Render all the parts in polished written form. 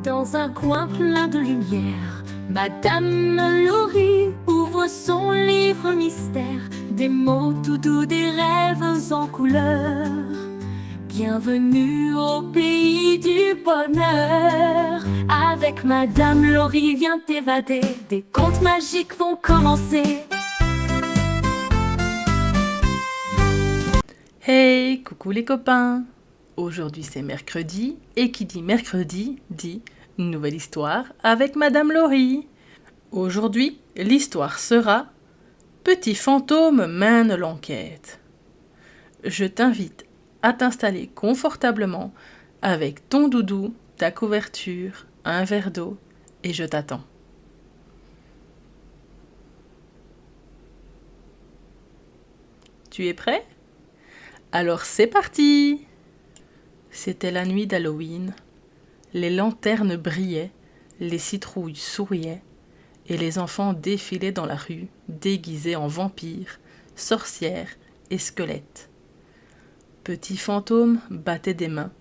Dans un coin plein de lumière, Madame Laurie ouvre son livre mystère. Des mots tout doux, des rêves en couleur. Bienvenue au pays du bonheur. Avec Madame Laurie, viens t'évader. Des contes magiques vont commencer. Hey, coucou les copains! Aujourd'hui c'est mercredi, et qui dit mercredi dit nouvelle histoire avec Madame Laurie. Aujourd'hui, l'histoire sera Petit fantôme mène l'enquête. Je t'invite à t'installer confortablement avec ton doudou, ta couverture, un verre d'eau et je t'attends. Tu es prêt? Alors c'est parti! C'était la nuit d'Halloween. Les lanternes brillaient, les citrouilles souriaient, et les enfants défilaient dans la rue, déguisés en vampires, sorcières et squelettes. Petit fantôme battait des mains.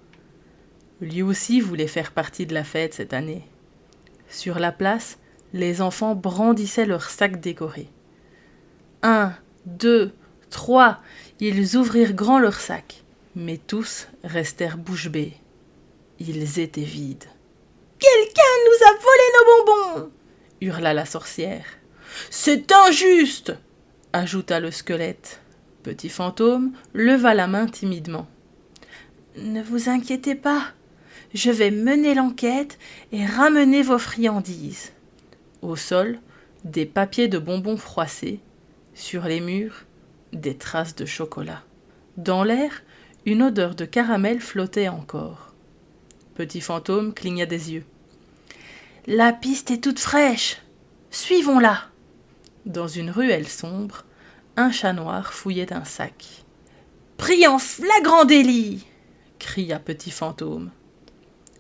Lui aussi voulait faire partie de la fête cette année. Sur la place, les enfants brandissaient leurs sacs décorés. 1, 2, 3, ils ouvrirent grand leurs sacs. Mais tous restèrent bouche bée. Ils étaient vides. « Quelqu'un nous a volé nos bonbons !» hurla la sorcière. « C'est injuste !» ajouta le squelette. Petit fantôme leva la main timidement. « Ne vous inquiétez pas, je vais mener l'enquête et ramener vos friandises. » Au sol, des papiers de bonbons froissés. Sur les murs, des traces de chocolat. Dans l'air, une odeur de caramel flottait encore. Petit fantôme cligna des yeux. « La piste est toute fraîche. Suivons-la !» Dans une ruelle sombre, un chat noir fouillait un sac. « Pris en flagrant délit !» cria Petit fantôme.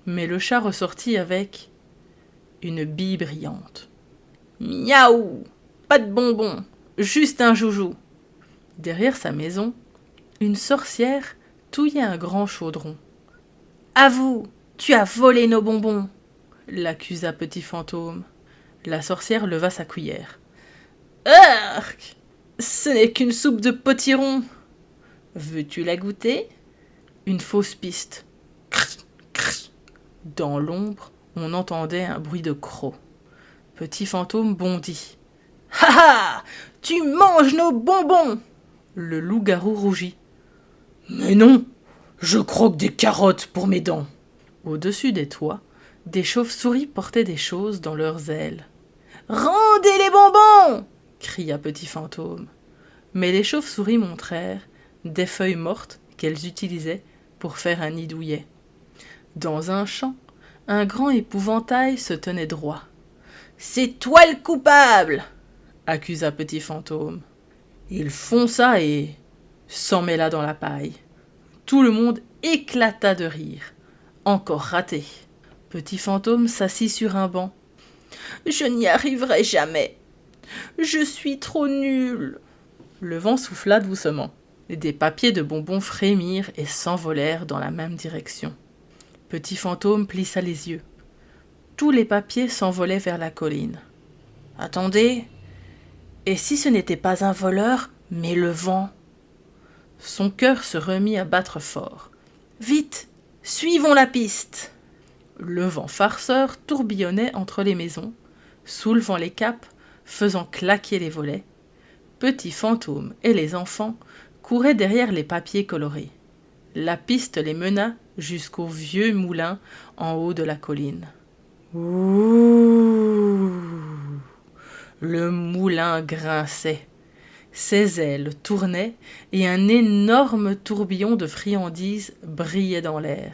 Mais le chat ressortit avec une bille brillante. « Miaou ! Pas de bonbons, juste un joujou !» Derrière sa maison, une sorcière touillait un grand chaudron. « Avoue, tu as volé nos bonbons !» l'accusa Petit fantôme. La sorcière leva sa cuillère. « Arc ! Ce n'est qu'une soupe de potiron. Veux-tu la goûter ?» Une fausse piste. Dans l'ombre, on entendait un bruit de crocs. Petit fantôme bondit. « Ha ha ! Tu manges nos bonbons !» Le loup-garou rougit. « Mais non, je croque des carottes pour mes dents. » Au-dessus des toits, des chauves-souris portaient des choses dans leurs ailes. « Rendez les bonbons !» cria Petit fantôme. Mais les chauves-souris montrèrent des feuilles mortes qu'elles utilisaient pour faire un nid douillet. Dans un champ, un grand épouvantail se tenait droit. « C'est toi le coupable !» accusa Petit fantôme. Il fonça et s'emmêla dans la paille. Tout le monde éclata de rire. Encore raté. Petit fantôme s'assit sur un banc. « Je n'y arriverai jamais. Je suis trop nul. » Le vent souffla doucement. Des papiers de bonbons frémirent et s'envolèrent dans la même direction. Petit fantôme plissa les yeux. Tous les papiers s'envolaient vers la colline. « Attendez, et si ce n'était pas un voleur, mais le vent ?» Son cœur se remit à battre fort. « Vite, suivons la piste !» Le vent farceur tourbillonnait entre les maisons, soulevant les capes, faisant claquer les volets. Petit fantôme et les enfants couraient derrière les papiers colorés. La piste les mena jusqu'au vieux moulin en haut de la colline. Ouh! Le moulin grinçait. Ses ailes tournaient et un énorme tourbillon de friandises brillait dans l'air.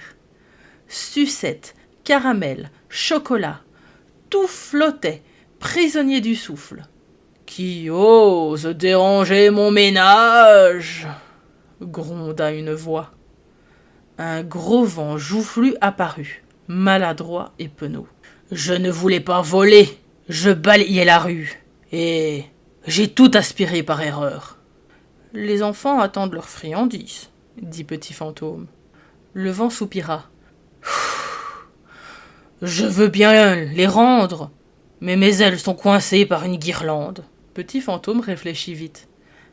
Sucettes, caramel, chocolat, tout flottait, prisonnier du souffle. « Qui ose déranger mon ménage ?» gronda une voix. Un gros vent joufflu apparut, maladroit et penaud. « Je ne voulais pas voler, je balayais la rue, et j'ai tout aspiré par erreur. »« Les enfants attendent leurs friandises, » dit Petit fantôme. Le vent soupira. « Je veux bien les rendre, mais mes ailes sont coincées par une guirlande. Petit Fantôme réfléchit vite.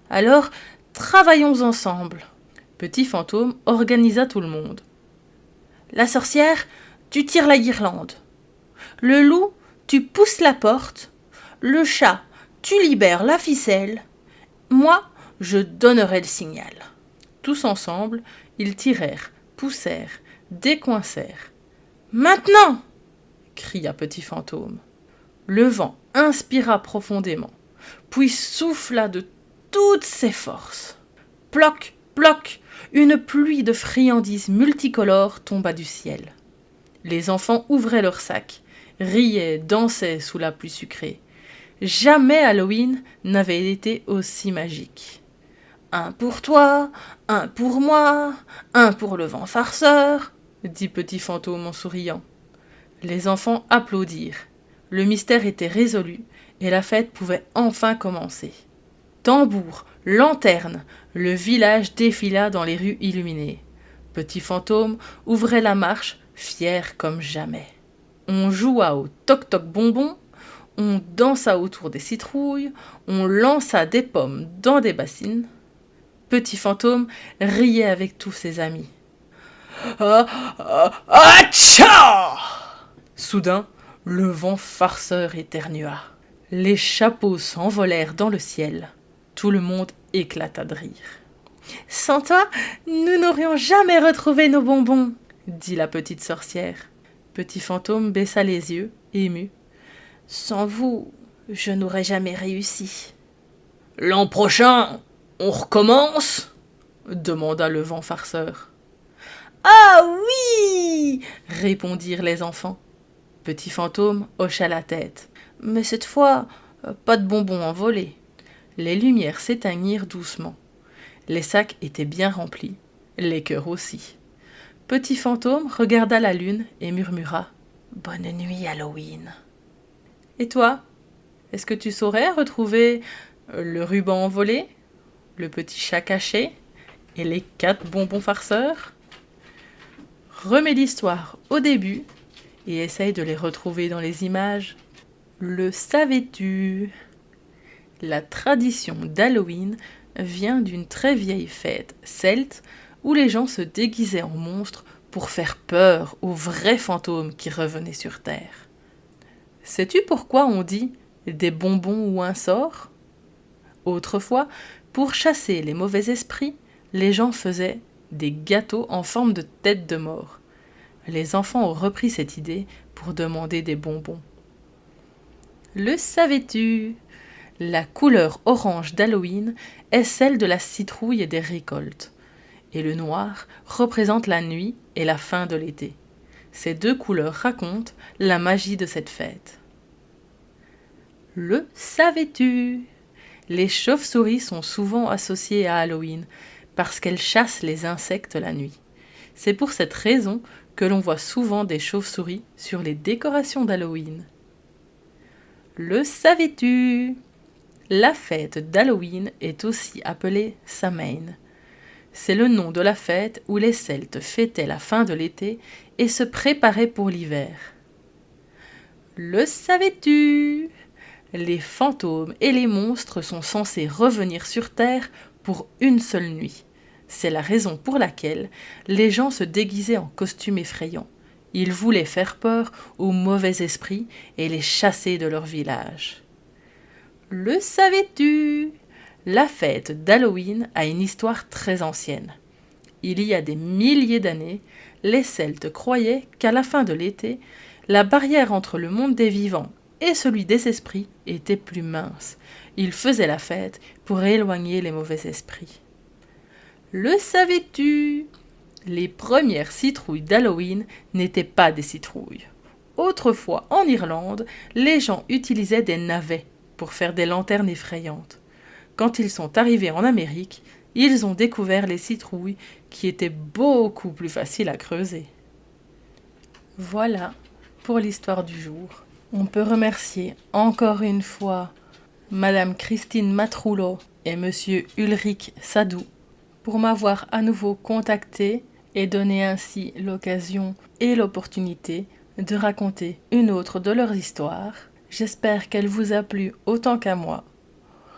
Alors, travaillons ensemble. Petit Fantôme organisa tout le monde. La sorcière, tu tires la guirlande. Le loup, tu pousses la porte. Le chat, tu libères la ficelle. Moi, je donnerai le signal. Tous ensemble, ils tirèrent, poussèrent, décoincèrent. Maintenant! Cria Petit Fantôme. Le vent inspira profondément, puis souffla de toutes ses forces. Ploc, ploc, une pluie de friandises multicolores tomba du ciel. Les enfants ouvraient leurs sacs, riaient, dansaient sous la pluie sucrée. Jamais Halloween n'avait été aussi magique. Un pour toi, un pour moi, un pour le vent farceur, dit Petit Fantôme en souriant. Les enfants applaudirent. Le mystère était résolu et la fête pouvait enfin commencer. Tambour, lanterne, le village défila dans les rues illuminées. Petit Fantôme ouvrait la marche, fier comme jamais. On joua au toc-toc bonbon, on dansa autour des citrouilles, on lança des pommes dans des bassines. Petit Fantôme riait avec tous ses amis. Atcha! Soudain, le vent farceur éternua. Les chapeaux s'envolèrent dans le ciel. Tout le monde éclata de rire. « Sans toi, nous n'aurions jamais retrouvé nos bonbons !» dit la petite sorcière. Petit Fantôme baissa les yeux, ému. « Sans vous, je n'aurais jamais réussi. »« L'an prochain, on recommence ?» demanda le vent farceur. « Ah oui !» répondirent les enfants. Petit Fantôme hocha la tête. « Mais cette fois, pas de bonbons envolés. » Les lumières s'éteignirent doucement. Les sacs étaient bien remplis, les cœurs aussi. Petit Fantôme regarda la lune et murmura « Bonne nuit, Halloween !» Et toi, est-ce que tu saurais retrouver le ruban envolé, le petit chat caché et les 4 bonbons farceurs? Remets l'histoire au début et essaye de les retrouver dans les images. Le savais-tu? La tradition d'Halloween vient d'une très vieille fête celte où les gens se déguisaient en monstres pour faire peur aux vrais fantômes qui revenaient sur Terre. Sais-tu pourquoi on dit des bonbons ou un sort? Autrefois, pour chasser les mauvais esprits, les gens faisaient des gâteaux en forme de tête de mort. Les enfants ont repris cette idée pour demander des bonbons. Le savais-tu? La couleur orange d'Halloween est celle de la citrouille et des récoltes. Et le noir représente la nuit et la fin de l'été. Ces 2 couleurs racontent la magie de cette fête. Le savais-tu? Les chauves-souris sont souvent associées à Halloween parce qu'elles chassent les insectes la nuit. C'est pour cette raison que l'on voit souvent des chauves-souris sur les décorations d'Halloween. Le savais-tu? La fête d'Halloween est aussi appelée Samhain. C'est le nom de la fête où les Celtes fêtaient la fin de l'été et se préparaient pour l'hiver. Le savais-tu? Les fantômes et les monstres sont censés revenir sur Terre pour une seule nuit. C'est la raison pour laquelle les gens se déguisaient en costumes effrayants. Ils voulaient faire peur aux mauvais esprits et les chasser de leur village. Le savais-tu? La fête d'Halloween a une histoire très ancienne. Il y a des milliers d'années, les Celtes croyaient qu'à la fin de l'été, la barrière entre le monde des vivants et celui des esprits était plus mince. Ils faisaient la fête pour éloigner les mauvais esprits. Le savais-tu? Les premières citrouilles d'Halloween n'étaient pas des citrouilles. Autrefois, en Irlande, les gens utilisaient des navets pour faire des lanternes effrayantes. Quand ils sont arrivés en Amérique, ils ont découvert les citrouilles qui étaient beaucoup plus faciles à creuser. Voilà pour l'histoire du jour. On peut remercier encore une fois Madame Christine Matroulo et Monsieur Ulrich Sadou pour m'avoir à nouveau contacté et donné ainsi l'occasion et l'opportunité de raconter une autre de leur histoire. J'espère qu'elle vous a plu autant qu'à moi.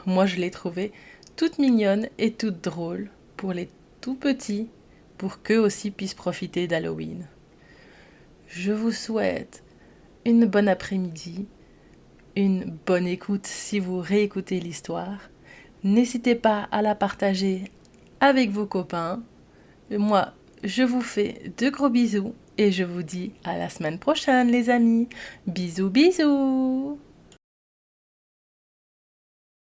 Moi, je l'ai trouvée toute mignonne et toute drôle pour les tout petits, pour qu'eux aussi puissent profiter d'Halloween. Je vous souhaite une bonne après-midi, une bonne écoute si vous réécoutez l'histoire. N'hésitez pas à la partager avec vos copains. Moi, je vous fais de gros bisous et je vous dis à la semaine prochaine les amis. Bisous bisous.